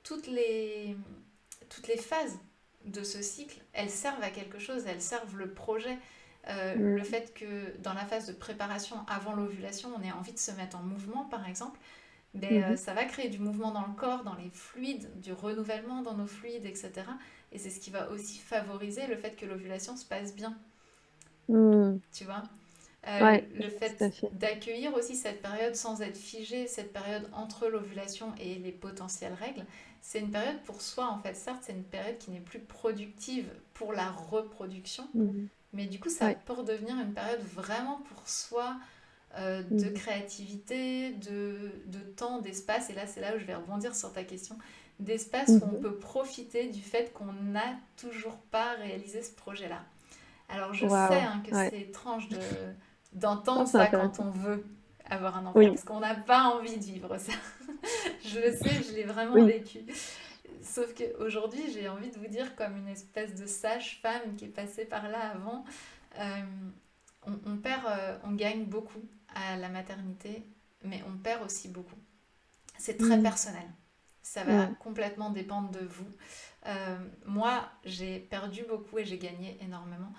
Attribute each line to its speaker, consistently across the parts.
Speaker 1: toutes les, toutes les phases de ce cycle, elles servent à quelque chose, elles servent le projet. Le
Speaker 2: Mm.
Speaker 1: fait que dans la phase de préparation avant l'ovulation, on ait envie de se mettre en mouvement, par exemple, ben,
Speaker 2: Mhm.
Speaker 1: ça va créer du mouvement dans le corps, dans les fluides, du renouvellement dans nos fluides, etc. Et c'est ce qui va aussi favoriser le fait que l'ovulation se passe bien,
Speaker 2: Mm.
Speaker 1: tu vois.
Speaker 2: Ouais, je
Speaker 1: Le
Speaker 2: vois tout
Speaker 1: fait
Speaker 2: à fait.
Speaker 1: d'accueillir aussi cette période sans être figé, cette période entre l'ovulation et les potentielles règles, c'est une période pour soi en fait. Certes, c'est une période qui n'est plus productive pour la reproduction,
Speaker 2: Mhm.
Speaker 1: mais du coup, ça
Speaker 2: Ouais.
Speaker 1: peut redevenir une période vraiment pour soi, de
Speaker 2: Mhm.
Speaker 1: créativité, de temps, d'espace. Et là, c'est là où je vais rebondir sur ta question. D'espace où on
Speaker 2: Mhm.
Speaker 1: peut profiter du fait qu'on n'a toujours pas réalisé ce projet-là. Alors je sais
Speaker 2: Waouh.
Speaker 1: hein, que
Speaker 2: Ouais.
Speaker 1: c'est étrange
Speaker 2: Non,
Speaker 1: d'entendre
Speaker 2: c'est
Speaker 1: ça quand
Speaker 2: intéressant.
Speaker 1: on veut avoir un enfant,
Speaker 2: Oui,
Speaker 1: parce qu'on n'a pas envie de vivre ça. Je le sais, je l'ai vraiment
Speaker 2: oui.
Speaker 1: vécu. Sauf qu'aujourd'hui, j'ai envie de vous dire, comme une espèce de sage-femme qui est passée par là avant, euh, on perd, on gagne beaucoup à la maternité, mais on perd aussi beaucoup. C'est très
Speaker 2: Mm.
Speaker 1: personnel. Ça va
Speaker 2: Mm.
Speaker 1: complètement dépendre de vous. Moi, j'ai perdu beaucoup et j'ai gagné énormément.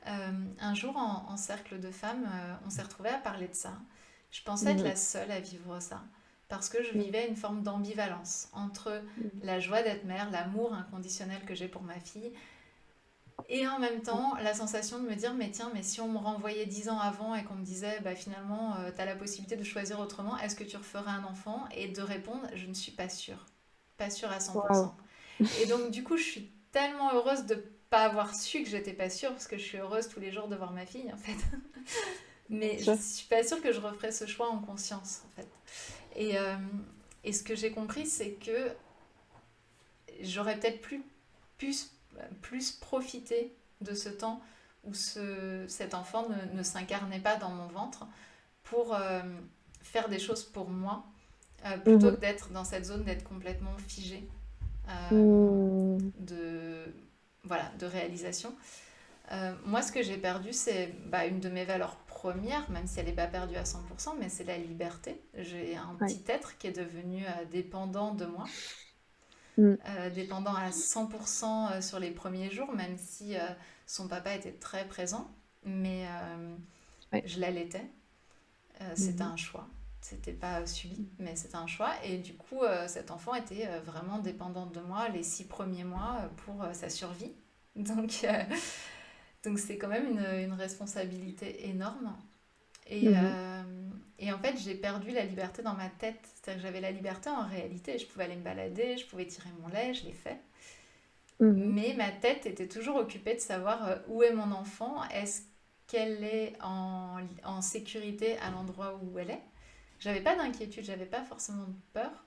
Speaker 1: Un jour, en cercle de femmes, on s'est retrouvés à parler de ça. Je pensais être
Speaker 2: Mhm.
Speaker 1: la seule à vivre ça, parce que je
Speaker 2: Mm.
Speaker 1: vivais une forme d'ambivalence entre
Speaker 2: Mm.
Speaker 1: la joie d'être mère, l'amour inconditionnel que j'ai pour ma fille, et en même temps la sensation de me dire, mais tiens, mais si on me renvoyait 10 ans avant et qu'on me disait, bah, finalement, tu as la possibilité de choisir autrement, est-ce que tu referais un enfant? Et de répondre, je ne suis pas sûre. Pas sûre à
Speaker 2: Waouh.
Speaker 1: 100%. Et donc, du coup, je suis tellement heureuse de pas avoir su que j'étais pas sûre, parce que je suis heureuse tous les jours de voir ma fille, en fait.
Speaker 2: Bien
Speaker 1: Mais je
Speaker 2: sûr.
Speaker 1: suis pas sûre que je referais ce choix en conscience, en fait. Et, euh, et ce que j'ai compris, c'est que j'aurais peut-être plus profité de ce temps où cet enfant ne s'incarnait pas dans mon ventre pour faire des choses pour moi, plutôt
Speaker 2: Mhm.
Speaker 1: que d'être dans cette zone, d'être complètement figée euh,
Speaker 2: Mm.
Speaker 1: de, voilà, de réalisation. Moi, ce que j'ai perdu, c'est bah, une de mes valeurs premières, même si elle n'est pas perdue à 100%, mais c'est la liberté. J'ai un
Speaker 2: Ouais.
Speaker 1: petit être qui est devenu dépendant de moi,
Speaker 2: Mm.
Speaker 1: dépendant à 100% sur les premiers jours, même si son papa était très présent, mais
Speaker 2: Ouais.
Speaker 1: je l'allaitais. C'était
Speaker 2: Mhm.
Speaker 1: un choix. C'était pas subi, mais c'était un choix. Et du coup, cet enfant était vraiment dépendant de moi les 6 premiers mois pour sa survie. Donc, donc c'est quand même une responsabilité énorme. Et,
Speaker 2: Mhm.
Speaker 1: euh, et en fait, j'ai perdu la liberté dans ma tête. C'est-à-dire que j'avais la liberté en réalité. Je pouvais aller me balader, je pouvais tirer mon lait, je l'ai fait.
Speaker 2: Mhm.
Speaker 1: Mais ma tête était toujours occupée de savoir où est mon enfant, est-ce qu'elle est en sécurité à l'endroit où elle est. J'avais pas d'inquiétude, j'avais pas forcément de peur,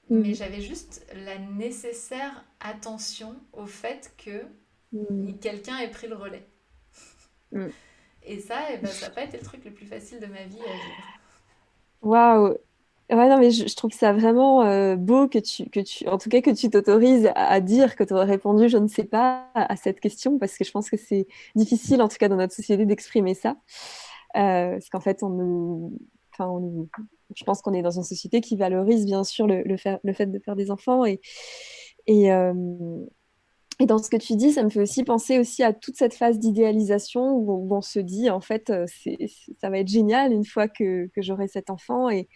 Speaker 1: mais
Speaker 2: Mhm.
Speaker 1: j'avais juste la nécessaire attention au fait que
Speaker 2: Mhm.
Speaker 1: quelqu'un ait pris le relais.
Speaker 2: Mm.
Speaker 1: Et ça, eh ben, ça n'a pas été le truc le plus facile de ma vie à vivre.
Speaker 2: Waouh. Ouais, non, mais je trouve ça vraiment beau en tout cas, que tu t'autorises à dire que tu aurais répondu, je ne sais pas, à cette question, parce que je pense que c'est difficile, en tout cas dans notre société, d'exprimer ça. Parce qu'en fait, enfin, je pense qu'on est dans une société qui valorise bien sûr le fait de faire des enfants. Et, euh, et dans ce que tu dis, ça me fait aussi penser aussi à toute cette phase d'idéalisation où on se dit, en fait, ça va être génial une fois que j'aurai cet enfant. Et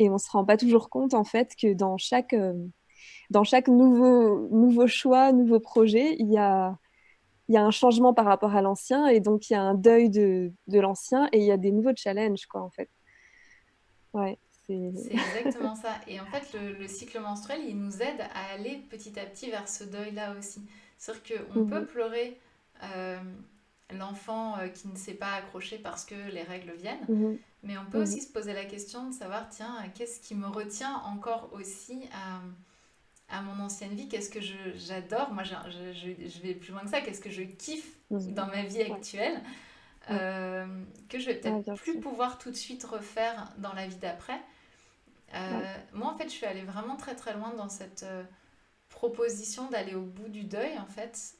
Speaker 2: on se rend pas toujours compte, en fait, que dans chaque nouveau choix, nouveau projet, il y a un changement par rapport à l'ancien. Et donc, il y a un deuil de l'ancien et il y a des nouveaux challenges, quoi, en fait. Ouais, c'est...
Speaker 1: C'est exactement ça. Et en fait, le cycle menstruel, il nous aide à aller petit à petit vers ce deuil-là aussi. C'est-à-dire qu'on peut
Speaker 2: Mhm,
Speaker 1: pleurer euh, l'enfant qui ne s'est pas accroché parce que les règles viennent,
Speaker 2: mhm,
Speaker 1: mais on peut
Speaker 2: mhm,
Speaker 1: aussi se poser la question de savoir, tiens, qu'est-ce qui me retient encore aussi à mon ancienne vie? Qu'est-ce que j'adore? Moi, je vais plus loin que ça. Qu'est-ce que je kiffe
Speaker 2: mhm.
Speaker 1: dans ma vie
Speaker 2: Ouais,
Speaker 1: actuelle
Speaker 2: ouais,
Speaker 1: que je vais
Speaker 2: ouais,
Speaker 1: peut-être
Speaker 2: bien
Speaker 1: plus
Speaker 2: sûr.
Speaker 1: pouvoir tout de suite refaire dans la vie d'après?
Speaker 2: Ouais.
Speaker 1: Moi, en fait, je suis allée vraiment très très loin dans cette proposition d'aller au bout du deuil, en fait.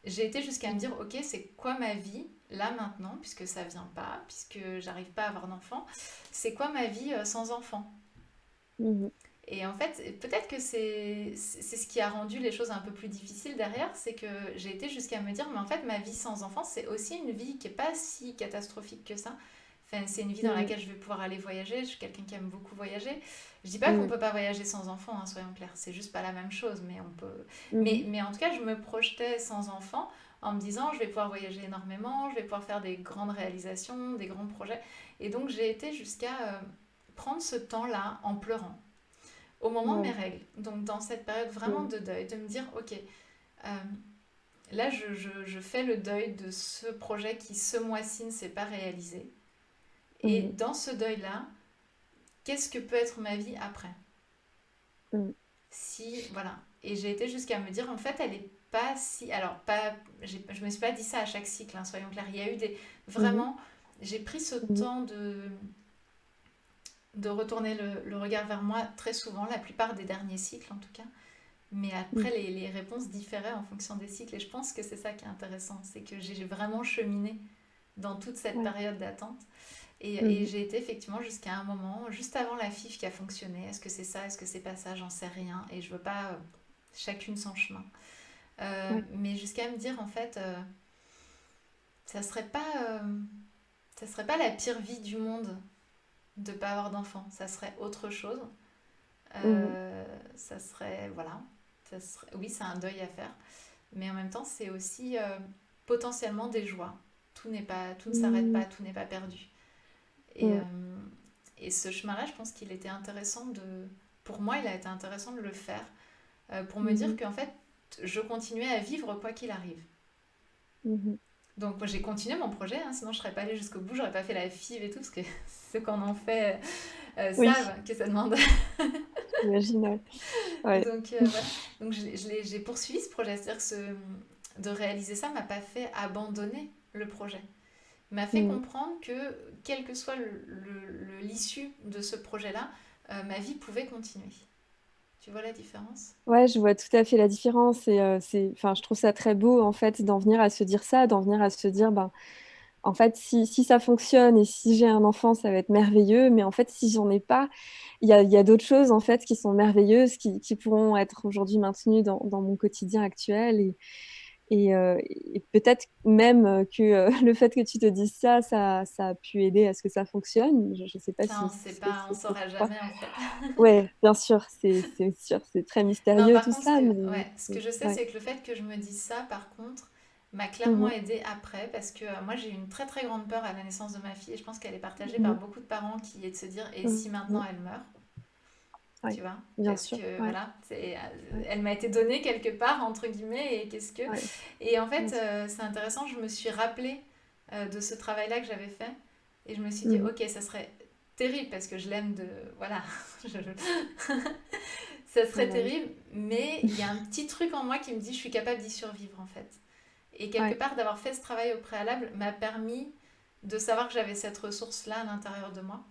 Speaker 1: J'ai été jusqu'à me
Speaker 2: Mhm,
Speaker 1: dire, ok, c'est quoi ma vie là maintenant, puisque ça vient pas, puisque j'arrive pas à avoir d'enfant, c'est quoi ma vie sans enfant?
Speaker 2: mhm,
Speaker 1: Et en fait, peut-être que c'est ce qui a rendu les choses un peu plus difficiles derrière, c'est que j'ai été jusqu'à me dire, mais en fait, ma vie sans enfant, c'est aussi une vie qui n'est pas si catastrophique que ça. Enfin, c'est une vie dans
Speaker 2: Mm,
Speaker 1: laquelle je vais pouvoir aller voyager. Je suis quelqu'un qui aime beaucoup voyager. Je dis pas qu'on
Speaker 2: mm,
Speaker 1: peut pas voyager sans enfant, hein, soyons clairs. C'est juste pas la même chose, mais on peut.
Speaker 2: mhm.
Speaker 1: Mais en tout cas, je me projetais sans enfant en me disant, je vais pouvoir voyager énormément, je vais pouvoir faire des grandes réalisations, des grands projets. Et donc, j'ai été jusqu'à prendre ce temps-là en pleurant au moment de mes
Speaker 2: Wow.
Speaker 1: règles. Donc dans cette période vraiment
Speaker 2: Mm,
Speaker 1: de deuil, de me dire, ok, euh, là je fais le deuil de ce projet qui ce mois-ci ne s'est pas réalisé. Et
Speaker 2: mhm,
Speaker 1: dans ce deuil-là, qu'est-ce que peut être ma vie après?
Speaker 2: mm,
Speaker 1: Si, voilà. Et j'ai été jusqu'à me dire, en fait, elle est pas si... Alors, pas, je me suis pas dit ça à chaque cycle, hein, soyons clairs. Il y a eu des...
Speaker 2: mhm,
Speaker 1: Vraiment, j'ai pris ce
Speaker 2: mhm,
Speaker 1: temps de retourner le regard vers moi très souvent, la plupart des derniers cycles en tout cas. Mais après,
Speaker 2: mhm.
Speaker 1: les réponses différaient en fonction des cycles. Et je pense que c'est ça qui est intéressant. C'est que j'ai vraiment cheminé dans toute cette
Speaker 2: Ouais.
Speaker 1: période d'attente. Et
Speaker 2: Mhm,
Speaker 1: j'ai été effectivement jusqu'à un moment, juste avant la FIF qui a fonctionné. Est-ce que c'est ça? Est-ce que c'est pas ça? J'en sais rien. Et je veux pas chacune son chemin.
Speaker 2: ouais.
Speaker 1: Mais jusqu'à me dire, en fait, ça serait pas, ça serait pas la pire vie du monde de pas avoir d'enfant. Ça serait autre chose.
Speaker 2: Mhm,
Speaker 1: Ça serait, voilà. Oui, c'est un deuil à faire. Mais en même temps, c'est aussi potentiellement des joies. Tout ne s'arrête pas,
Speaker 2: mhm,
Speaker 1: tout n'est pas perdu. Et,
Speaker 2: mhm,
Speaker 1: et ce chemin-là, je pense qu'il était intéressant pour moi, il a été intéressant de le faire pour me dire
Speaker 2: mhm,
Speaker 1: qu'en fait, je continuais à vivre quoi qu'il arrive.
Speaker 2: mhm.
Speaker 1: Donc moi, j'ai continué mon projet, hein, sinon je serais pas allée jusqu'au bout, j'aurais pas fait la FIV et tout, parce que ceux qu'on en fait
Speaker 2: Oui,
Speaker 1: savent que ça demande.
Speaker 2: j'imagine. Ouais. Ouais.
Speaker 1: Donc voilà, donc j'ai poursuivi ce projet, c'est-à-dire que de réaliser ça m'a pas fait abandonner le projet, m'a fait
Speaker 2: Mhm.
Speaker 1: comprendre que quelle que soit l'issue de ce projet-là, ma vie pouvait continuer. Tu vois la différence?
Speaker 2: Ouais, je vois tout à fait la différence et enfin, je trouve ça très beau en fait d'en venir à se dire ça, d'en venir à se dire, ben, en fait, si ça fonctionne et si j'ai un enfant, ça va être merveilleux, mais en fait, si j'en ai pas, il y a d'autres choses en fait qui sont merveilleuses, qui pourront être aujourd'hui maintenues dans mon quotidien actuel et peut-être même que le fait que tu te dises ça a pu aider à ce que ça fonctionne. Je ne sais pas
Speaker 1: Ça, on sait
Speaker 2: c'est
Speaker 1: pas, on
Speaker 2: ce que tu
Speaker 1: saura
Speaker 2: crois.
Speaker 1: jamais en fait.
Speaker 2: Ouais, bien sûr, c'est sûr, c'est très
Speaker 1: Non,
Speaker 2: mystérieux
Speaker 1: par
Speaker 2: tout
Speaker 1: contre,
Speaker 2: ça, mais
Speaker 1: ce que je sais,
Speaker 2: ouais.
Speaker 1: c'est que le fait que je me dise ça, par contre, m'a clairement
Speaker 2: Mhm,
Speaker 1: aidée après, parce que moi, j'ai eu une très très grande peur à la naissance de ma fille, et je pense qu'elle est partagée par
Speaker 2: mhm,
Speaker 1: beaucoup de parents, qui est de se dire, et si maintenant
Speaker 2: mhm.
Speaker 1: elle meurt,
Speaker 2: Ouais,
Speaker 1: tu vois?
Speaker 2: bien
Speaker 1: Parce
Speaker 2: sûr,
Speaker 1: que
Speaker 2: ouais,
Speaker 1: voilà,
Speaker 2: ouais,
Speaker 1: elle m'a été donnée quelque part, entre guillemets, et qu'est-ce que...
Speaker 2: ouais,
Speaker 1: Et en
Speaker 2: bien
Speaker 1: fait,
Speaker 2: sûr.
Speaker 1: c'est intéressant, je me suis rappelée de ce travail-là que j'avais fait, et je me suis dit,
Speaker 2: Mhm,
Speaker 1: ok, ça serait terrible, parce que je l'aime de... Voilà, ça serait
Speaker 2: ouais,
Speaker 1: terrible, mais il y a un petit truc en moi qui me dit, je suis capable d'y survivre, en fait. Et quelque
Speaker 2: ouais,
Speaker 1: part, d'avoir fait ce travail au préalable m'a permis de savoir que j'avais cette ressource-là à l'intérieur de moi.